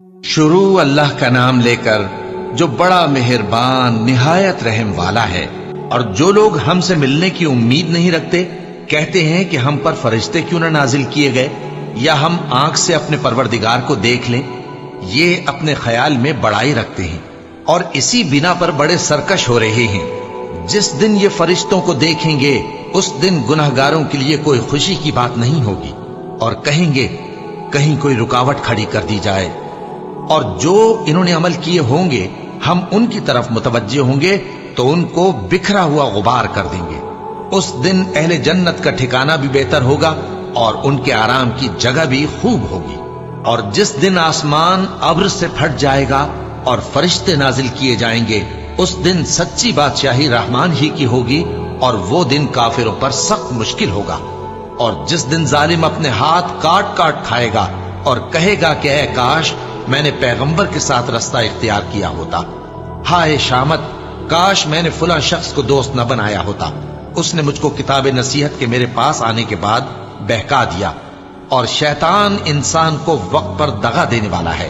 शुरू अल्लाह का नाम लेकर जो बड़ा मेहरबान निहायत रहम वाला है। और जो लोग हमसे मिलने की उम्मीद नहीं रखते, कहते हैं कि हम पर फरिश्ते क्यों न नाजिल किए गए, या हम आंख से अपने परवरदिगार को देख लें। ये अपने ख्याल में बड़ाई रखते हैं और इसी बिना पर बड़े सरकश हो रहे हैं। जिस दिन ये फरिश्तों को देखेंगे उस दिन गुनहगारों के लिए कोई खुशी की बात नहीं होगी और कहेंगे कहीं कोई रुकावट खड़ी कर दी जाए। और जो इन्होंने अमल किए होंगे हम उनकी तरफ मुतवज्जे होंगे तो उनको बिखरा हुआ गुबार कर देंगे। उस दिन अहले जन्नत का ठिकाना भी बेहतर होगा और उनके आराम की जगह भी खूब होगी। और जिस दिन आसमान अब्र से फट जाएगा और फरिश्ते नाजिल किए जाएंगे, उस दिन सच्ची बादशाही रहमान ही की होगी और वो दिन काफिरों पर सख्त मुश्किल होगा। और जिस दिन जालिम अपने हाथ काट काट खाएगा और कहेगा कि ऐ काश मैंने पैगंबर के साथ रास्ता इख्तियार किया होता, हाय शामत, काश मैंने फुला शख्स को दोस्त न बनाया होता, उसने मुझको किताब नसीहत के मेरे पास आने के बाद बहका दिया। और शैतान इंसान को वक्त पर दगा देने वाला है।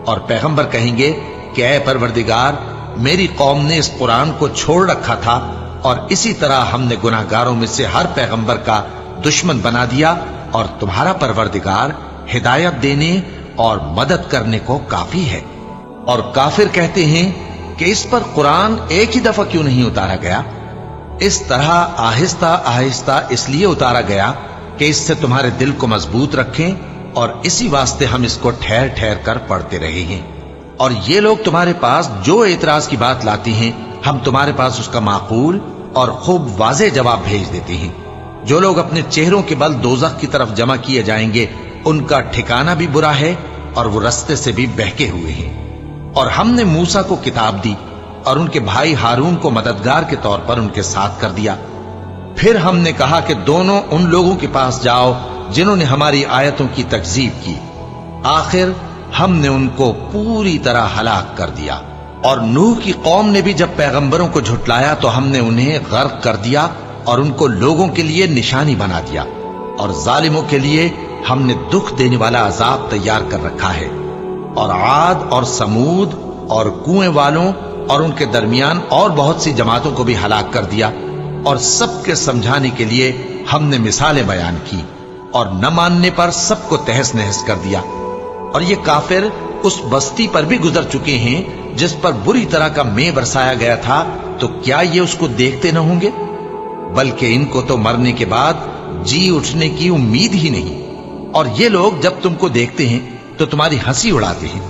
और पैगंबर कहेंगे कि ऐ परवरदिगार, मेरी कौम ने इस कुरान को छोड़ रखा था और इसी तरह हमने गुनाहगारों में से हर पैगंबर का दुश्मन बना दिया, और तुम्हारा परवरदिगार हिदायत देने और मदद करने को काफी है। और काफिर कहते हैं कि इस पर कुरान एक ही दफा क्यों नहीं उतारा गया। इस तरह आहिस्ता आहिस्ता इसलिए उतारा गया कि इससे तुम्हारे दिल को मजबूत रखें, और इसी वास्ते हम इसको ठहर ठहर कर पढ़ते रहे हैं। और ये लोग तुम्हारे पास जो एतराज की बात लाती हैं, हम तुम्हारे पास उसका माकूल और खूब वाज़ेह जवाब भेज देते हैं। जो लोग अपने चेहरों के बल दोज़ख की तरफ जमा किए जाएंगे, उनका ठिकाना भी बुरा है और वो रस्ते से भी बहके हुए हैं। और हमने मूसा को किताब दी और उनके भाई हारून को मददगार के तौर पर उनके साथ कर दिया। फिर हमने कहा कि दोनों उन लोगों के पास जाओ जिन्होंने हमारी आयतों की तकज़ीब की। आखिर हमने उनको पूरी तरह हलाक कर दिया। और नूह की कौम ने भी जब पैगंबरों को झुटलाया तो हमने उन्हें गर्क कर दिया और उनको लोगों के लिए निशानी बना दिया। और जालिमों के लिए हमने दुख देने वाला अजाब तैयार कर रखा है। और आद और समूद और कुएं वालों और उनके दरमियान और बहुत सी जमातों को भी हलाक कर दिया। और सबके समझाने के लिए हमने मिसालें बयान की, और न मानने पर सबको तहस नहस कर दिया। और ये काफिर उस बस्ती पर भी गुजर चुके हैं जिस पर बुरी तरह का मेह बरसाया गया था, तो क्या ये उसको देखते न होंगे? बल्कि इनको तो मरने के बाद जी उठने की उम्मीद ही नहीं। और ये लोग जब तुमको देखते हैं तो तुम्हारी हंसी उड़ाते हैं।